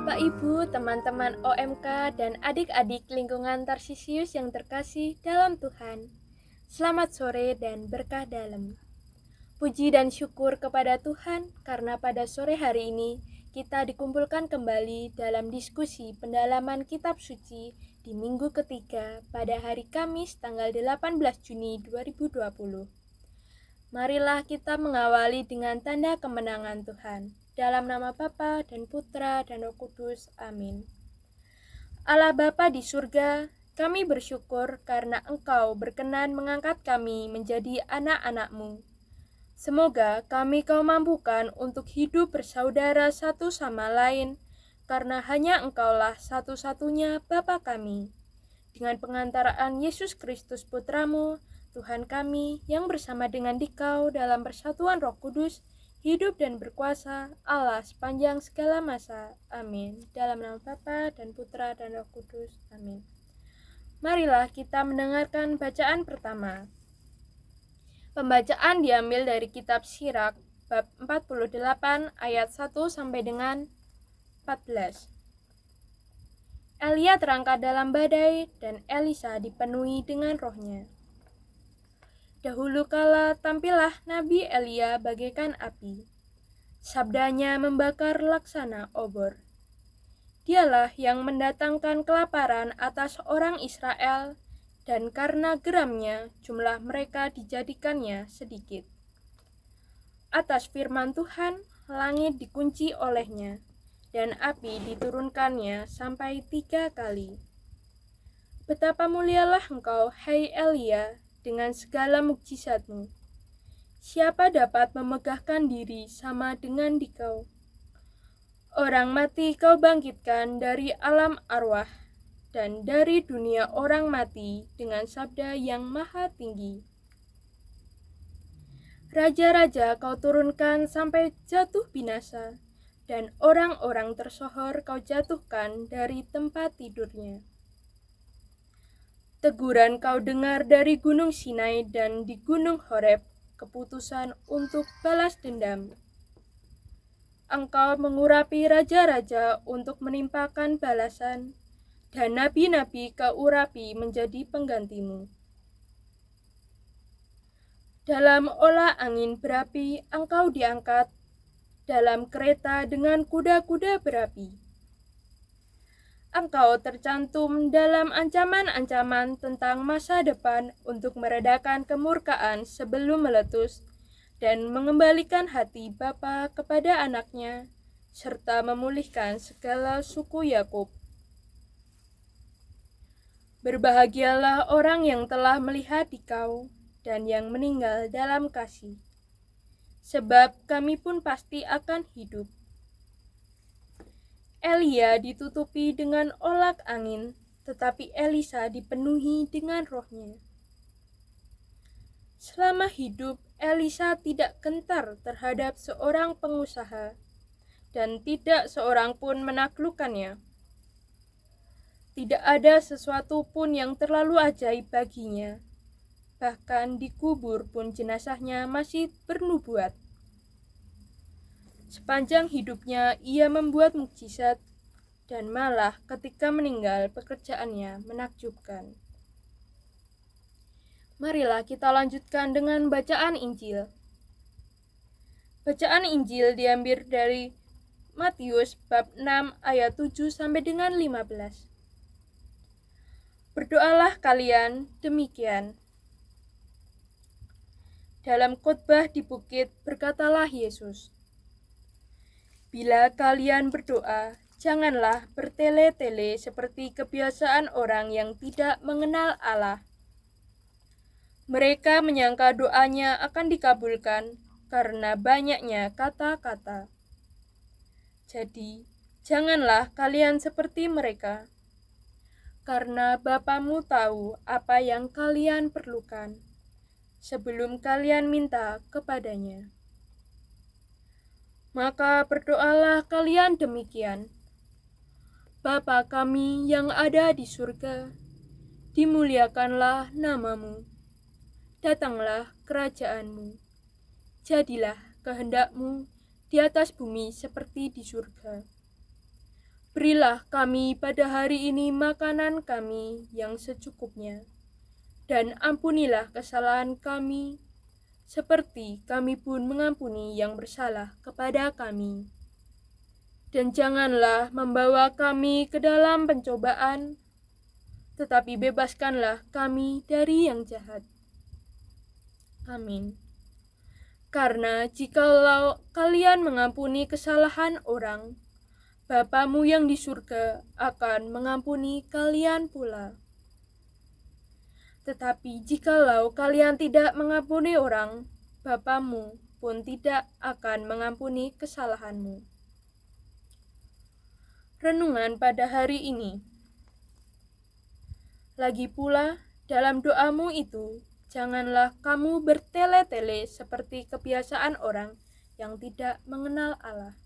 Bapak Ibu, teman-teman OMK, dan adik-adik lingkungan Tarsisius yang terkasih dalam Tuhan. Selamat sore dan berkah dalam. Puji dan syukur kepada Tuhan karena pada sore hari ini kita dikumpulkan kembali dalam diskusi pendalaman kitab suci di minggu ketiga pada hari Kamis tanggal 18 Juni 2020. Marilah kita mengawali dengan tanda kemenangan Tuhan. Dalam nama Bapa dan Putra dan Roh Kudus. Amin. Allah Bapa di surga, kami bersyukur karena Engkau berkenan mengangkat kami menjadi anak-anak-Mu. Semoga Kau mampukan untuk hidup bersaudara satu sama lain, karena hanya Engkaulah satu-satunya Bapa kami. Dengan pengantaraan Yesus Kristus Putra-Mu, Tuhan kami yang bersama dengan Dikau dalam persatuan Roh Kudus, hidup dan berkuasa Allah sepanjang segala masa. Amin. Dalam nama Bapa dan Putra dan Roh Kudus. Amin. Marilah kita mendengarkan bacaan pertama. Pembacaan diambil dari kitab Sirach bab 48 ayat 1 sampai dengan 14. Elia terangkat dalam badai dan Elisa dipenuhi dengan rohnya. Dahulu kala tampillah Nabi Elia bagaikan api. Sabdanya membakar laksana obor. Dialah yang mendatangkan kelaparan atas orang Israel, dan karena geramnya jumlah mereka dijadikannya sedikit. Atas firman Tuhan, langit dikunci olehnya, dan api diturunkannya sampai 3 kali. Betapa mulialah engkau, hai Elia, dengan segala mukjizatmu. Siapa dapat memegahkan diri sama dengan Dikau? Orang mati kau bangkitkan dari alam arwah, dan dari dunia orang mati dengan sabda yang maha tinggi. Raja-raja kau turunkan sampai jatuh binasa, dan orang-orang tersohor kau jatuhkan dari tempat tidurnya. Teguran kau dengar dari gunung Sinai dan di gunung Horeb, keputusan untuk balas dendam. Engkau mengurapi raja-raja untuk menimpakan balasan, dan nabi-nabi kau urapi menjadi penggantimu. Dalam olah angin berapi engkau diangkat, dalam kereta dengan kuda-kuda berapi. Engkau tercantum dalam ancaman-ancaman tentang masa depan untuk meredakan kemurkaan sebelum meletus dan mengembalikan hati bapa kepada anaknya, serta memulihkan segala suku Yakub. Berbahagialah orang yang telah melihat Dikau dan yang meninggal dalam kasih, sebab kami pun pasti akan hidup. Elia ditutupi dengan olak angin, tetapi Elisa dipenuhi dengan rohnya. Selama hidup, Elisa tidak gentar terhadap seorang pengusaha, dan tidak seorang pun menaklukkannya. Tidak ada sesuatu pun yang terlalu ajaib baginya, bahkan dikubur pun jenazahnya masih bernubuat. Sepanjang hidupnya ia membuat mukjizat, dan malah ketika meninggal pekerjaannya menakjubkan. Marilah kita lanjutkan dengan bacaan Injil. Bacaan Injil diambil dari Matius bab 6 ayat 7 sampai dengan 15. Berdoalah kalian demikian. Dalam khotbah di bukit berkatalah Yesus, bila kalian berdoa, janganlah bertele-tele seperti kebiasaan orang yang tidak mengenal Allah. Mereka menyangka doanya akan dikabulkan karena banyaknya kata-kata. Jadi, janganlah kalian seperti mereka, karena Bapamu tahu apa yang kalian perlukan sebelum kalian minta kepadanya. Maka berdoalah kalian demikian. Bapa kami yang ada di surga, dimuliakanlah nama-Mu. Datanglah kerajaan-Mu. Jadilah kehendak-Mu di atas bumi seperti di surga. Berilah kami pada hari ini makanan kami yang secukupnya, dan ampunilah kesalahan kami, seperti kami pun mengampuni yang bersalah kepada kami. Dan janganlah membawa kami ke dalam pencobaan, tetapi bebaskanlah kami dari yang jahat. Amin. Karena jikalau kalian mengampuni kesalahan orang, Bapamu yang di surga akan mengampuni kalian pula. Tetapi jikalau kalian tidak mengampuni orang, Bapamu pun tidak akan mengampuni kesalahanmu. Renungan pada hari ini. Lagi pula, dalam doamu itu, janganlah kamu bertele-tele seperti kebiasaan orang yang tidak mengenal Allah.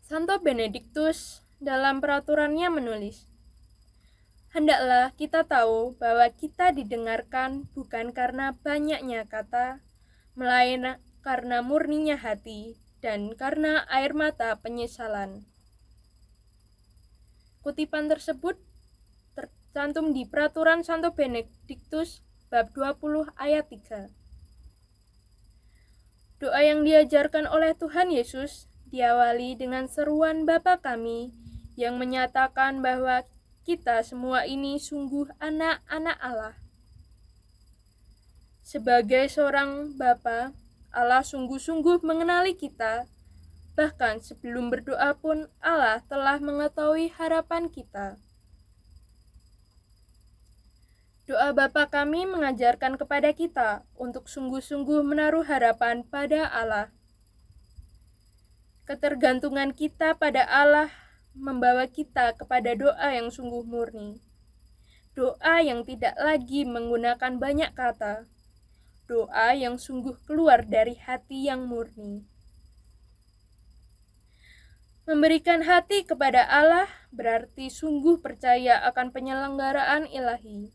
Santo Benediktus dalam peraturannya menulis, hendaklah kita tahu bahwa kita didengarkan bukan karena banyaknya kata, melainkan karena murninya hati dan karena air mata penyesalan. Kutipan tersebut tercantum di peraturan Santo Benediktus bab 20 ayat 3. Doa yang diajarkan oleh Tuhan Yesus diawali dengan seruan Bapa kami yang menyatakan bahwa kita semua ini sungguh anak-anak Allah. Sebagai seorang Bapa, Allah sungguh-sungguh mengenali kita. Bahkan sebelum berdoa pun Allah telah mengetahui harapan kita. Doa Bapa kami mengajarkan kepada kita untuk sungguh-sungguh menaruh harapan pada Allah. Ketergantungan kita pada Allah membawa kita kepada doa yang sungguh murni. Doa yang tidak lagi menggunakan banyak kata. Doa yang sungguh keluar dari hati yang murni. Memberikan hati kepada Allah berarti sungguh percaya akan penyelenggaraan ilahi.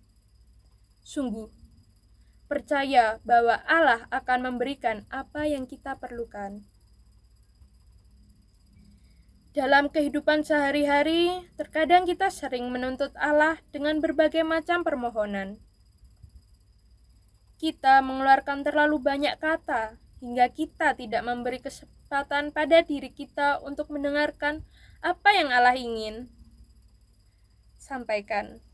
Sungguh percaya bahwa Allah akan memberikan apa yang kita perlukan. Dalam kehidupan sehari-hari, terkadang kita sering menuntut Allah dengan berbagai macam permohonan. Kita mengeluarkan terlalu banyak kata, hingga kita tidak memberi kesempatan pada diri kita untuk mendengarkan apa yang Allah ingin sampaikan.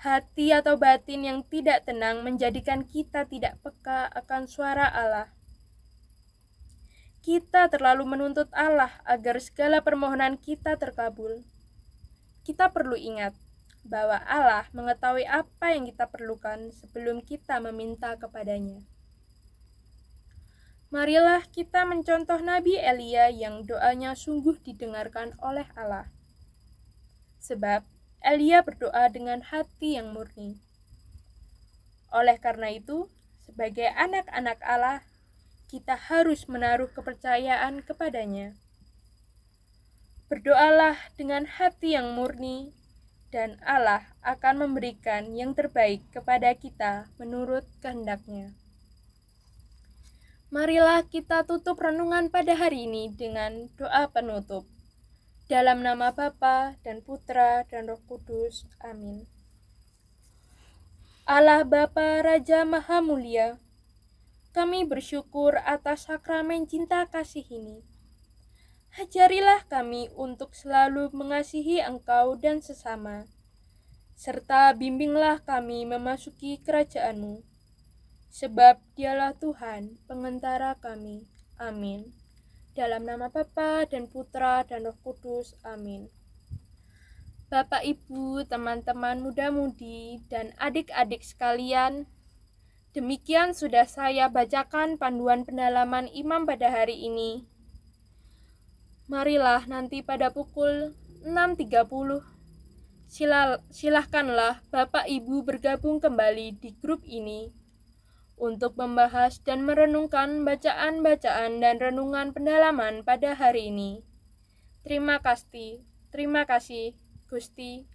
Hati atau batin yang tidak tenang menjadikan kita tidak peka akan suara Allah. Kita terlalu menuntut Allah agar segala permohonan kita terkabul. Kita perlu ingat bahwa Allah mengetahui apa yang kita perlukan sebelum kita meminta kepadanya. Marilah kita mencontoh Nabi Elia yang doanya sungguh didengarkan oleh Allah. Sebab Elia berdoa dengan hati yang murni. Oleh karena itu, sebagai anak-anak Allah, kita harus menaruh kepercayaan kepadanya. Berdoalah dengan hati yang murni, dan Allah akan memberikan yang terbaik kepada kita menurut kehendak-Nya. Marilah kita tutup renungan pada hari ini dengan doa penutup. Dalam nama Bapa dan Putra dan Roh Kudus. Amin. Allah Bapa Raja Maha Mulia, kami bersyukur atas sakramen cinta kasih ini. Ajarilah kami untuk selalu mengasihi Engkau dan sesama, serta bimbinglah kami memasuki kerajaan-Mu, sebab Dialah Tuhan, pengantara kami. Amin. Dalam nama Bapa dan Putra dan Roh Kudus. Amin. Bapak, Ibu, teman-teman muda-mudi, dan adik-adik sekalian, demikian sudah saya bacakan panduan pendalaman imam pada hari ini. Marilah nanti pada pukul 6.30, silahkanlah Bapak Ibu bergabung kembali di grup ini untuk membahas dan merenungkan bacaan-bacaan dan renungan pendalaman pada hari ini. Terima kasih, Gusti,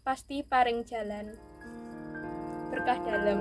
pasti paring jalan. Berkah dalem.